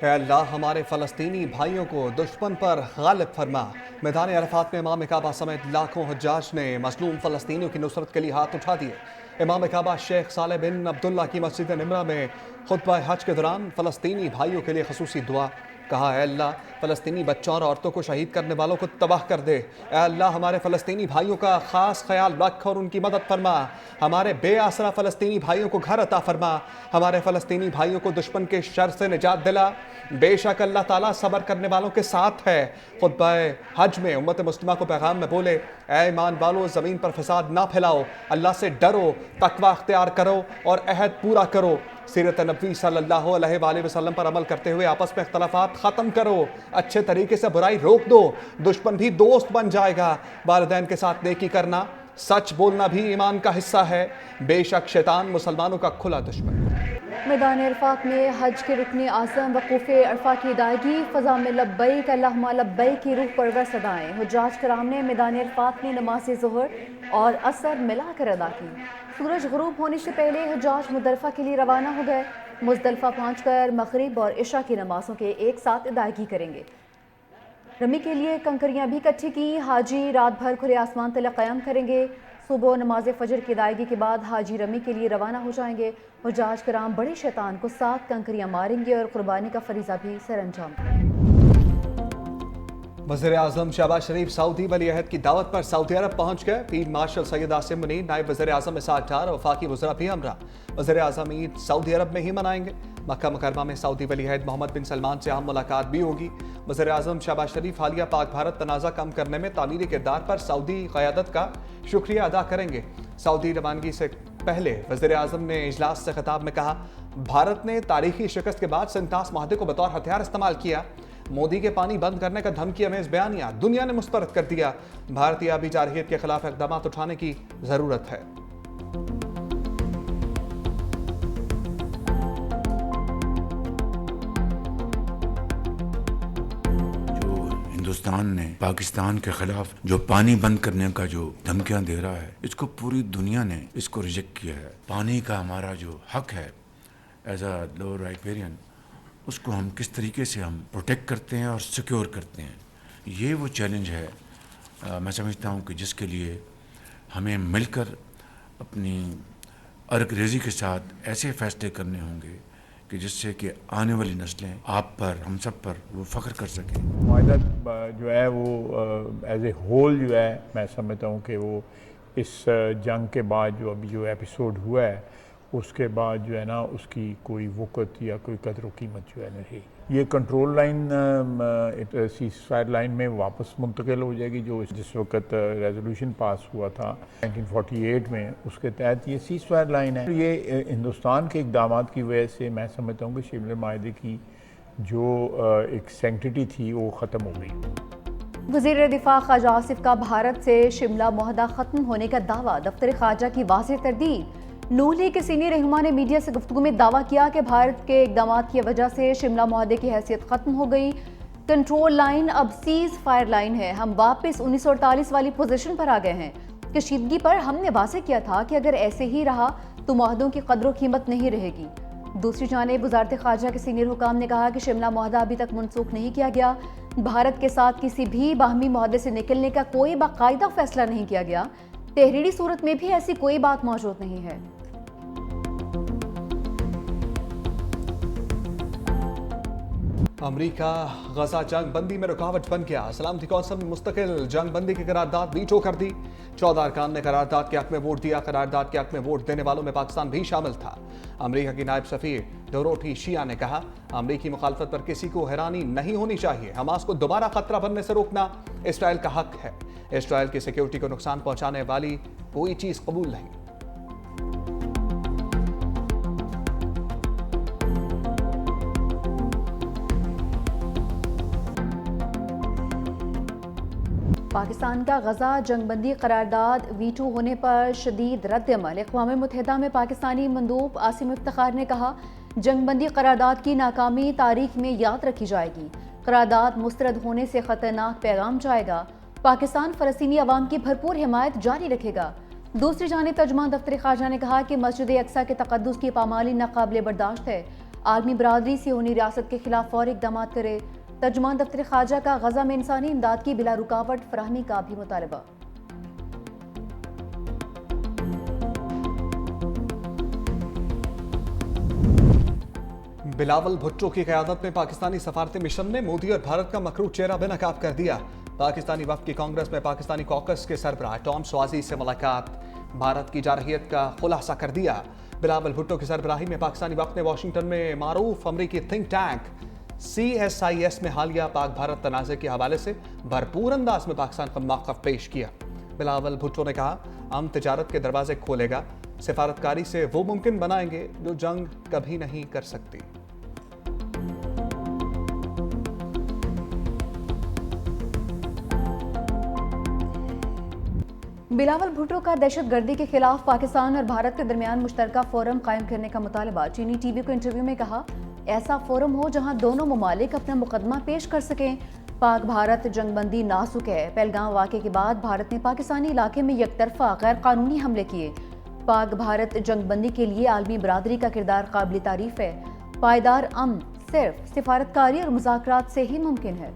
اے اللہ ہمارے فلسطینی بھائیوں کو دشمن پر غالب فرما۔ میدان عرفات میں امام کعبہ سمیت لاکھوں حجاج نے مظلوم فلسطینیوں کی نصرت کے لیے ہاتھ اٹھا دیے۔ امام کعبہ شیخ صالح بن عبداللہ کی مسجد نمرہ میں خطبہ حج کے دوران فلسطینی بھائیوں کے لیے خصوصی دعا کہا۔ اے اللہ فلسطینی بچوں اور عورتوں کو شہید کرنے والوں کو تباہ کر دے۔ اے اللہ ہمارے فلسطینی بھائیوں کا خاص خیال رکھ اور ان کی مدد فرما۔ ہمارے بے آسرا فلسطینی بھائیوں کو گھر عطا فرما۔ ہمارے فلسطینی بھائیوں کو دشمن کے شر سے نجات دلا۔ بے شک اللہ تعالیٰ صبر کرنے والوں کے ساتھ ہے۔ خطبہ حج میں امت مسلمہ کو پیغام میں بولے، اے ایمان والو زمین پر فساد نہ پھیلاؤ، اللہ سے ڈرو، تقوی اختیار کرو اور عہد پورا کرو۔ سیرت نبوی صلی اللہ علیہ وآلہ وسلم پر عمل کرتے ہوئے آپس میں اختلافات ختم کرو، اچھے طریقے سے برائی روک دو، دشمن بھی دوست بن جائے گا۔ والدین کے ساتھ نیکی کرنا، سچ بولنا بھی ایمان کا حصہ ہے۔ بے شک شیطان مسلمانوں کا کھلا دشمن۔ میدان عرفات میں حج کے رکن اعظم وقوف عرفہ کی ادائیگی، فضا میں لبیک اللہم لبیک کی روح پرور صدائیں۔ حجاج کرام نے میدان عرفات میں نماز ظہر اور عصر ملا کر ادا کی۔ سورج غروب ہونے سے پہلے حجاج مزدلفہ کے لیے روانہ ہو گئے۔ مزدلفہ پہنچ کر مغرب اور عشاء کی نمازوں کے ایک ساتھ ادائیگی کریں گے۔ رمی کے لیے کنکریاں بھی اکٹھی کی۔ حاجی رات بھر کھلے آسمان تلے قیام کریں گے۔ صبح نماز فجر کی ادائیگی کے بعد حاجی رمی کے لیے روانہ ہو جائیں گے۔ حجاج کرام بڑے شیطان کو 7 کنکریاں ماریں گے اور قربانی کا فریضہ بھی سر انجام دیں گے۔ وزیر اعظم شہباز شریف سعودی ولی عہد کی دعوت پر سعودی عرب پہنچ گئے۔ فیلڈ مارشل سید عاصم منیر، نائب وزیر اعظم اسحاق ڈار اور وفاقی وزراء بھی ہمراہ۔ وزیر اعظم عید سعودی عرب میں ہی منائیں گے۔ مکہ مکرمہ میں سعودی ولی عہد محمد بن سلمان سے اہم ملاقات بھی ہوگی۔ وزیر اعظم شہباز شریف حالیہ پاک بھارت تنازع کم کرنے میں تعمیری کردار پر سعودی قیادت کا شکریہ ادا کریں گے۔ سعودی روانگی سے پہلے وزیر اعظم نے اجلاس سے خطاب میں کہا، بھارت نے تاریخی شکست کے بعد سنتاس معاہدے کو بطور ہتھیار استعمال کیا۔ مودی کے پانی بند کرنے کا دھمکی امیز بیانیہ دنیا نے مسترد کر دیا۔ بھارتی آبی جارحیت کے خلاف اقدامات اٹھانے کی ضرورت ہے۔ ہندوستان نے پاکستان کے خلاف جو پانی بند کرنے کا جو دھمکیاں دے رہا ہے، اس کو پوری دنیا نے اس کو ریجیکٹ کیا ہے۔ پانی کا ہمارا جو حق ہے ایز اے لو رائپیرین، اس کو ہم کس طریقے سے ہم پروٹیکٹ کرتے ہیں اور سیکیور کرتے ہیں، یہ وہ چیلنج ہے میں سمجھتا ہوں کہ جس کے لیے ہمیں مل کر اپنی ارک ریزی کے ساتھ ایسے فیصلے کرنے ہوں گے کہ جس سے کہ آنے والی نسلیں آپ پر، ہم سب پر وہ فخر کر سکیں۔ معاہدہ جو ہے وہ ایز اے ہول جو ہے میں سمجھتا ہوں کہ وہ اس جنگ کے بعد جو ابھی جو ایپیسوڈ ہوا ہے اس کے بعد جو ہے نا اس کی کوئی وقت یا کوئی قدر و قیمت جو ہے نہیں۔ یہ control line cease fire line میں واپس منتقل ہو جائے گی، جو جس وقت ریزولوشن پاس ہوا تھا 1948 میں، اس کے تحت یہ سیز فائر لائن ہے۔ یہ ہندوستان کے اقدامات کی وجہ سے میں سمجھتا ہوں کہ شملہ معاہدے کی جو ایک سینکٹیٹی تھی وہ ختم ہو گئی۔ وزیر دفاع خواجہ آصف کا بھارت سے شملہ معاہدہ ختم ہونے کا دعویٰ، دفتر خارجہ کی واضح تردید۔ نون لیگ کے سینئر رہنما نے میڈیا سے گفتگو میں دعویٰ کیا کہ بھارت کے اقدامات کی وجہ سے شملہ معاہدے کی حیثیت ختم ہو گئی، کنٹرول لائن اب سیز فائر لائن ہے، ہم واپس 1948 والی پوزیشن پر آ گئے ہیں۔ کشیدگی پر ہم نے واضح کیا تھا کہ اگر ایسے ہی رہا تو معاہدوں کی قدر و قیمت نہیں رہے گی۔ دوسری جانب وزارت خارجہ کے سینئر حکام نے کہا کہ شملہ معاہدہ ابھی تک منسوخ نہیں کیا گیا، بھارت کے ساتھ کسی بھی باہمی معاہدے سے نکلنے کا کوئی باقاعدہ فیصلہ نہیں کیا گیا، تحریری صورت میں بھی ایسی کوئی بات موجود نہیں ہے۔ امریکہ غزہ جنگ بندی میں رکاوٹ بن گیا، سلامتی کونسل نے مستقل جنگ بندی کی قرارداد ویٹو کر دی۔ 14 ارکان نے قرارداد کے حق میں ووٹ دیا، قرارداد کے حق میں ووٹ دینے والوں میں پاکستان بھی شامل تھا۔ امریکہ کی نائب سفیر ڈوروتھی شیعہ نے کہا، امریکی مخالفت پر کسی کو حیرانی نہیں ہونی چاہیے، حماس کو دوبارہ خطرہ بننے سے روکنا اسرائیل کا حق ہے، اسرائیل کی سیکیورٹی کو نقصان پہنچانے والی کوئی چیز قبول نہیں۔ پاکستان کا غزہ جنگ بندی قرارداد ویٹو ہونے پر شدید رد عمل۔ اقوام متحدہ میں پاکستانی مندوب عاصم افتخار نے کہا، جنگ بندی قرارداد کی ناکامی تاریخ میں یاد رکھی جائے گی، قرارداد مسترد ہونے سے خطرناک پیغام جائے گا، پاکستان فلسطینی عوام کی بھرپور حمایت جاری رکھے گا۔ دوسری جانب ترجمان دفتر خارجہ نے کہا کہ مسجد اقصیٰ کے تقدس کی پامالی ناقابل برداشت ہے، عالمی برادری سے ہونی ریاست کے خلاف فوری اقدامات کرے۔ ترجمان دفتر خارجہ کا غزہ میں انسانی امداد کی بلا رکاوٹ فراہمی کا بھی مطالبہ۔ بلاول بھٹو کی قیادت میں پاکستانی سفارتی مشن نے مودی اور بھارت کا مکروہ چہرہ بے نقاب کر دیا۔ پاکستانی وفد کی کانگریس میں پاکستانی کوکس کے سربراہ ٹام سوازی سے ملاقات، بھارت کی جارحیت کا خلاصہ کر دیا۔ بلاول بھٹو کی سربراہی میں پاکستانی وفد نے واشنگٹن میں معروف امریکی تھنک ٹینک CSIS میں حالیہ پاک بھارت تنازع کے حوالے سے بھرپور انداز میں پاکستان کا موقف پیش کیا۔ بلاول بھٹو نے کہا، ہم تجارت کے دروازے کھولے گا، سفارتکاری سے وہ ممکن بنائیں گے جو جنگ کبھی نہیں کر سکتی۔ بلاول بھٹو کا دہشت گردی کے خلاف پاکستان اور بھارت کے درمیان مشترکہ فورم قائم کرنے کا مطالبہ۔ چینی ٹی وی کو انٹرویو میں کہا، ایسا فورم ہو جہاں دونوں ممالک اپنا مقدمہ پیش کر سکیں۔ پاک بھارت جنگ بندی ناسک ہے۔ پہلگام واقعے کے بعد بھارت نے پاکستانی علاقے میں یک طرفہ غیر قانونی حملے کیے۔ پاک بھارت جنگ بندی کے لیے عالمی برادری کا کردار قابل تعریف ہے۔ پائیدار امن صرف سفارتکاری اور مذاکرات سے ہی ممکن ہے۔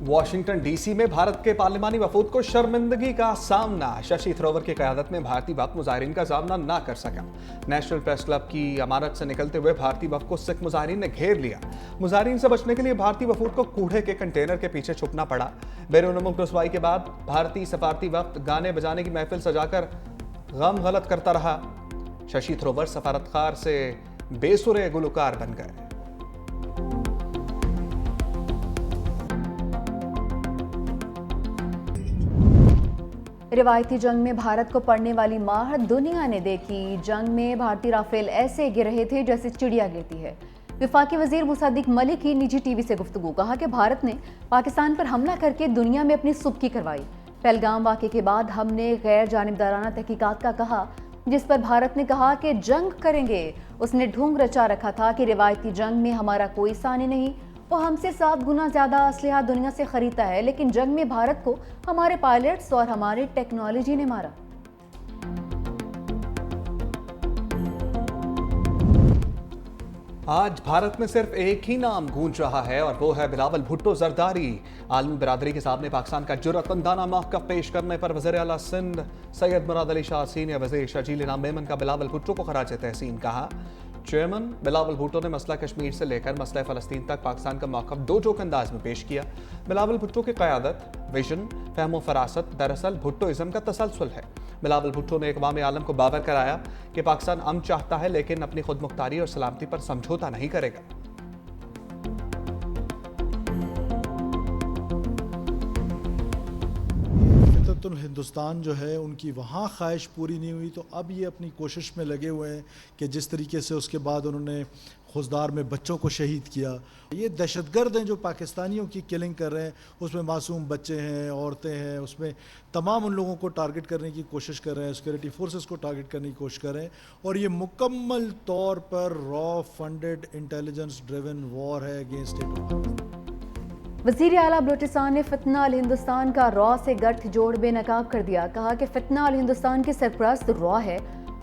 واشنگٹن ڈی سی میں بھارت کے پارلیمانی وفود کو شرمندگی کا سامنا۔ ششی تھروور کی قیادت میں بھارتی وفد مظاہرین کا سامنا نہ کر سکا۔ نیشنل پریس کلب کی عمارت سے نکلتے ہوئے بھارتی وفد کو سکھ مظاہرین نے گھیر لیا۔ مظاہرین سے بچنے کے لیے بھارتی وفود کو کوڑے کے کنٹینر کے پیچھے چھپنا پڑا۔ بیرون ملک رسوائی کے بعد بھارتی سفارتی وفد گانے بجانے کی محفل سجا کر غم غلط کرتا رہا۔ ششی تھروور سفارتکار سے بے سرے گلوکار بن گئے۔ روایتی جنگ میں بھارت کو پڑنے والی مار دنیا نے دیکھی۔ جنگ میں بھارتی رافیل ایسے گر رہے تھے جیسے چڑیا گرتی ہے۔ وفاقی وزیر مصدق ملک کی نجی ٹی وی سے گفتگو، کہا کہ بھارت نے پاکستان پر حملہ کر کے دنیا میں اپنی سبکی کروائی۔ پہلگام واقعے کے بعد ہم نے غیر جانبدارانہ تحقیقات کا کہا، جس پر بھارت نے کہا کہ جنگ کریں گے۔ اس نے ڈھونگ رچا رکھا تھا کہ روایتی جنگ میں ہمارا کوئی ثانی نہیں، وہ ہم سے 7 گنا زیادہ اسلحہ دنیا سے خریدتا ہے، لیکن جنگ میں بھارت کو ہمارے پائلٹس اور ہماری ٹیکنالوجی نے مارا۔ آج بھارت میں صرف ایک ہی نام گونج رہا ہے اور وہ ہے بلاول بھٹو زرداری۔ عالمی برادری کے سامنے پاکستان کا جرأتمندانہ موقف پیش کرنے پر وزیر اعلیٰ سندھ سید مراد علی شاہ سینئر وزیر شرجیل انعام میمن کا بلاول بھٹو کو خراج تحسین کہا۔ چیئرمین بلاول بھٹو نے مسئلہ کشمیر سے لے کر مسئلہ فلسطین تک پاکستان کا موقف دو ٹوک انداز میں پیش کیا۔ بلاول بھٹو کی قیادت، ویژن، فہم و فراست دراصل بھٹوازم کا تسلسل ہے۔ بلاول بھٹو نے اقوام عالم کو باور کرایا کہ پاکستان امن چاہتا ہے لیکن اپنی خود مختاری اور سلامتی پر سمجھوتا نہیں کرے گا۔ ہندوستان جو ہے ان کی وہاں خواہش پوری نہیں ہوئی، تو اب یہ اپنی کوشش میں لگے ہوئے ہیں کہ جس طریقے سے اس کے بعد انہوں نے خوزدار میں بچوں کو شہید کیا، یہ دہشت گرد ہیں جو پاکستانیوں کی کلنگ کر رہے ہیں، اس میں معصوم بچے ہیں، عورتیں ہیں، اس میں تمام ان لوگوں کو ٹارگٹ کرنے کی کوشش کر رہے ہیں، سیکورٹی فورسز کو ٹارگٹ کرنے کی کوشش کر رہے ہیں، اور یہ مکمل طور پر را فنڈڈ انٹیلیجنس ڈریون وار ہے اگینسٹ اٹ۔ وزیر اعلیٰ بلوچستان نے فتنہ الہندوستان کا را سے گٹھ جوڑ بے نقاب کر دیا، کہا کہ فتنہ الہندوستان کے سرپرست را ہے،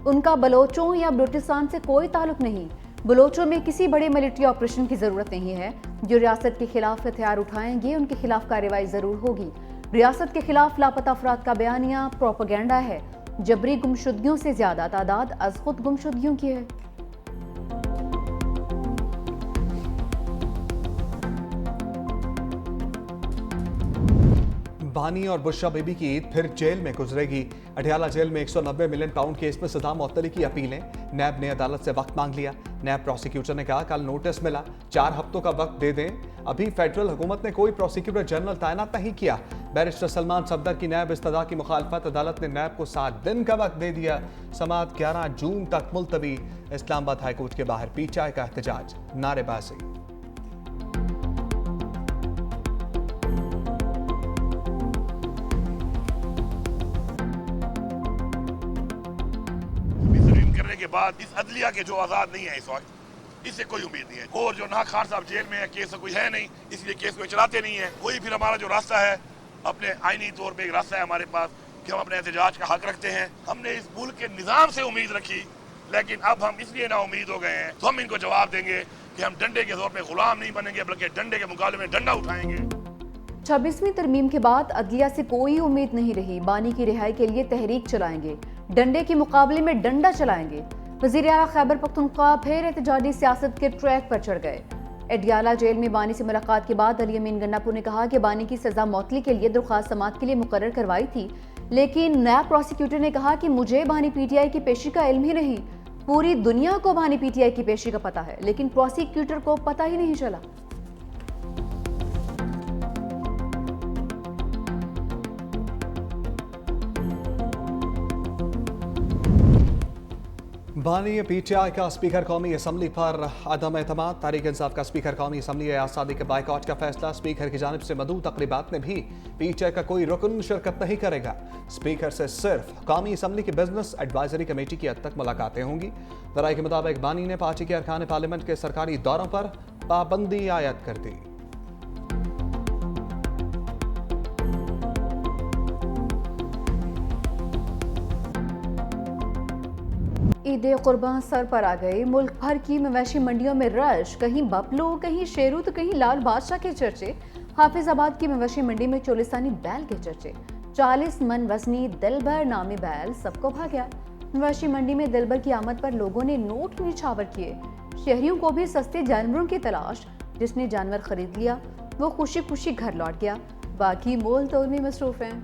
ان کا بلوچوں یا بلوچستان سے کوئی تعلق نہیں۔ بلوچوں میں کسی بڑے ملٹری آپریشن کی ضرورت نہیں ہے، جو ریاست کے خلاف ہتھیار اٹھائیں گے ان کے خلاف کارروائی ضرور ہوگی۔ ریاست کے خلاف لاپتہ افراد کا بیانیہ پروپیگنڈا ہے، جبری گمشدگیوں سے زیادہ تعداد از خود گمشدگیوں کی ہے۔ بانی اور بشرا بی بی کی عید پھر جیل میں گزرے گی۔ اڈیالہ جیل میں 190 ملین پاؤنڈ کیس میں سزا معطلی کی اپیلیں، نیب نے عدالت سے وقت مانگ لیا۔ نیب پروسیکیوٹر نے کہا کل نوٹس ملا، 4 ہفتوں کا وقت دے دیں۔ ابھی فیڈرل حکومت نے کوئی پروسیکیوٹر جنرل تعینات نہیں کیا۔ بیرسٹر سلمان صفدر کی نیب استدعا کی مخالفت، عدالت نے نیب کو 7 دن کا وقت دے دیا۔ سماعت 11 جون تک ملتوی۔ اسلام آباد ہائی کورٹ کے باہر پی ٹی آئی کا احتجاج، نعرے بازی۔ کے بعد اس عدلیہ کے جو آزاد نہیں ہے اس وقت، اس سے کوئی امید نہیں ہے، اور جو نا خان صاحب جیل میں ہے، کیس کوئی ہے نہیں، اس لیے کیس کو چلاتے نہیں ہے۔ کوئی پھر ہمارا جو راستہ ہے، اپنے آئینی طور پہ ایک راستہ ہے ہمارے پاس کہ ہم اپنے احتجاج کا حق رکھتے ہیں. ہم نے اس ملک کے نظام سے امید رکھی، لیکن اب ہم اس لیے نا امید ہو گئے ہیں تو ہم ان کو جواب دیں گے کہ ہم ڈنڈے کے زور پہ غلام نہیں بنیں گے، بلکہ ڈنڈے کے مقابلے میں ڈنڈا اٹھائیں گے. 26ویں ترمیم کے بعد عدلیہ سے کوئی امید نہیں رہی. بانی کی رہائی کے لیے تحریک چلائیں گے، ڈنڈے کے مقابلے میں ڈنڈا چلائیں گے. وزیر اعلیٰ خیبر پختونخوا پھر احتجاجی سیاست کے ٹریک پر چڑھ گئے. اڈیالہ جیل میں بانی سے ملاقات کے بعد علی امین گنڈا پور نے کہا کہ بانی کی سزا معطلی کے لیے درخواست سماعت کے لیے مقرر کروائی تھی، لیکن نائب پروسیکیوٹر نے کہا کہ مجھے بانی پی ٹی آئی کی پیشی کا علم ہی نہیں. پوری دنیا کو بانی پی ٹی آئی کی پیشی کا پتہ ہے، لیکن پروسیکیوٹر کو پتہ ہی نہیں چلا. بانی پی ٹی آئی کا اسپیکر قومی اسمبلی پر عدم اعتماد. تحریک انصاف کا اسپیکر قومی اسمبلی آزادی کے بائیکاٹ کا فیصلہ. اسپیکر کی جانب سے مدعو تقریبات میں بھی پی ٹی آئی کا کوئی رکن شرکت نہیں کرے گا. اسپیکر سے صرف قومی اسمبلی کی بزنس ایڈوائزری کمیٹی کی حد تک ملاقاتیں ہوں گی. ذرائع کے مطابق بانی نے پارٹی کے ارکان پارلیمنٹ کے سرکاری دوروں پر پابندی عائد کر دی. عید قربان سر پر آ گئی. ملک بھر کی مویشی منڈیوں میں رش، کہیں بپلو، کہیں شیرو تو کہیں لال بادشاہ کے چرچے. حافظ آباد کی مویشی منڈی میں چولستانی بیل کے چرچے. 40 من وزنی دلبر نامی بیل سب کو بھا گیا. مویشی منڈی میں دلبر کی آمد پر لوگوں نے نوٹ نچھاور کیے. شہریوں کو بھی سستے جانوروں کی تلاش. جس نے جانور خرید لیا وہ خوشی خوشی گھر لوٹ گیا، باقی مول تول میں مصروف ہیں.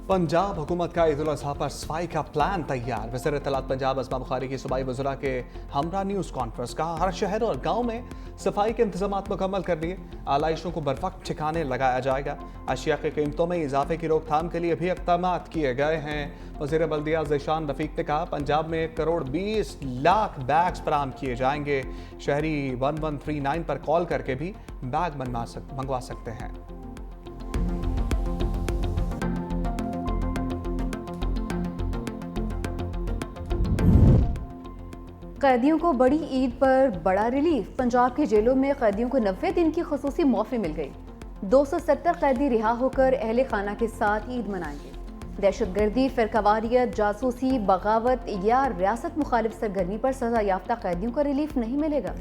پنجاب حکومت کا عید الاضحیٰ پر صفائی کا پلان تیار. وزیر اطلاعات پنجاب اسما بخاری کی صوبائی وزراء کے ہمراہ نیوز کانفرنس کا. ہر شہر اور گاؤں میں صفائی کے انتظامات مکمل کر لیے. آلائشوں کو بروقت ٹھکانے لگایا جائے گا. اشیاء کی قیمتوں میں اضافے کی روک تھام کے لیے بھی اقدامات کیے گئے ہیں. وزیر بلدیہ ذیشان رفیق نے کہا پنجاب میں 1,20,00,000 بیگز فراہم کیے جائیں گے. شہری 1139 پر کال کر کے بھی بیگ منگوا سکتے ہیں. قیدیوں کو بڑی عید پر بڑا ریلیف. پنجاب کی جیلوں میں قیدیوں کو 90 دن کی خصوصی معافی مل گئی. 270 قیدی رہا ہو کر اہل خانہ کے ساتھ عید منائیں گے. دہشت گردی، فرقہ واریت، جاسوسی، بغاوت یا ریاست مخالف سرگرمی پر سزا یافتہ قیدیوں کو ریلیف نہیں ملے گا.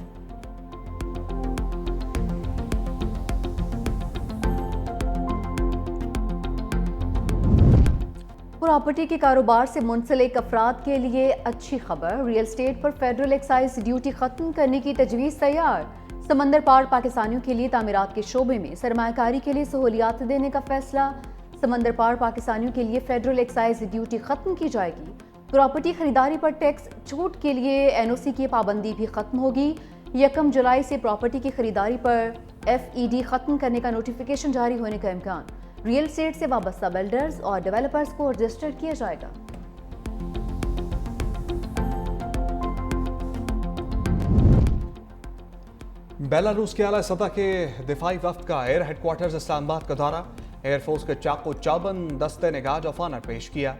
پراپرٹی کے کاروبار سے منسلک افراد کے لیے اچھی خبر. ریل اسٹیٹ پر فیڈرل ایکسائز ڈیوٹی ختم کرنے کی تجویز تیار. سمندر پار پاکستانیوں کے لیے تعمیرات کے شعبے میں سرمایہ کاری کے لیے سہولیات دینے کا فیصلہ. سمندر پار پاکستانیوں کے لیے فیڈرل ایکسائز ڈیوٹی ختم کی جائے گی. پراپرٹی خریداری پر ٹیکس چھوٹ کے لیے این او سی کی پابندی بھی ختم ہوگی. 1 جولائی سے پراپرٹی کی خریداری پر FED ختم کرنے کا نوٹیفیکیشن جاری ہونے کا امکان. ریل اسٹیٹ سے وابستہ بلڈرز اور ڈیولپرز کو رجسٹر کیا جائے گا. بیلاروس کے اعلیٰ سطح کے دفاعی وفد کا ایئر ہیڈ کوارٹرز اسلام آباد کا دورہ. ایئر فورس کے چاقو چوبند دستے نے گارڈ آف آنر پیش کیا.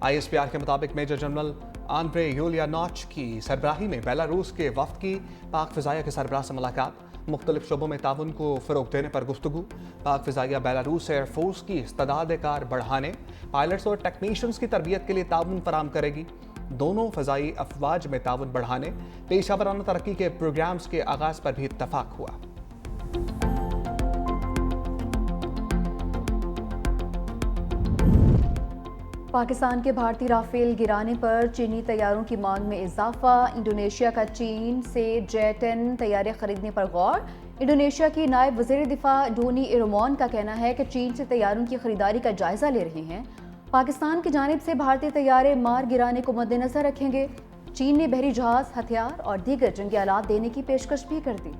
ISPR کے مطابق میجر جنرل آندرے یولیانوچ کی سربراہی میں بیلاروس کے وفد کی پاک فضائیہ کے سربراہ سے ملاقات. مختلف شعبوں میں تعاون کو فروغ دینے پر گفتگو. پاک فضائیہ بیلاروس ایئر فورس کی استعداد کار بڑھانے، پائلٹس اور ٹیکنیشینز کی تربیت کے لیے تعاون فراہم کرے گی. دونوں فضائی افواج میں تعاون بڑھانے، پیشہ ورانہ ترقی کے پروگرامز کے آغاز پر بھی اتفاق ہوا. پاکستان کے بھارتی رافیل گرانے پر چینی طیاروں کی مانگ میں اضافہ. انڈونیشیا کا چین سے J-10 طیارے خریدنے پر غور. انڈونیشیا کی نائب وزیر دفاع ڈونی ایرومون کا کہنا ہے کہ چین سے طیاروں کی خریداری کا جائزہ لے رہے ہیں. پاکستان کی جانب سے بھارتی طیارے مار گرانے کو مد نظر رکھیں گے. چین نے بحری جہاز، ہتھیار اور دیگر جنگی آلات دینے کی پیشکش بھی کر دی.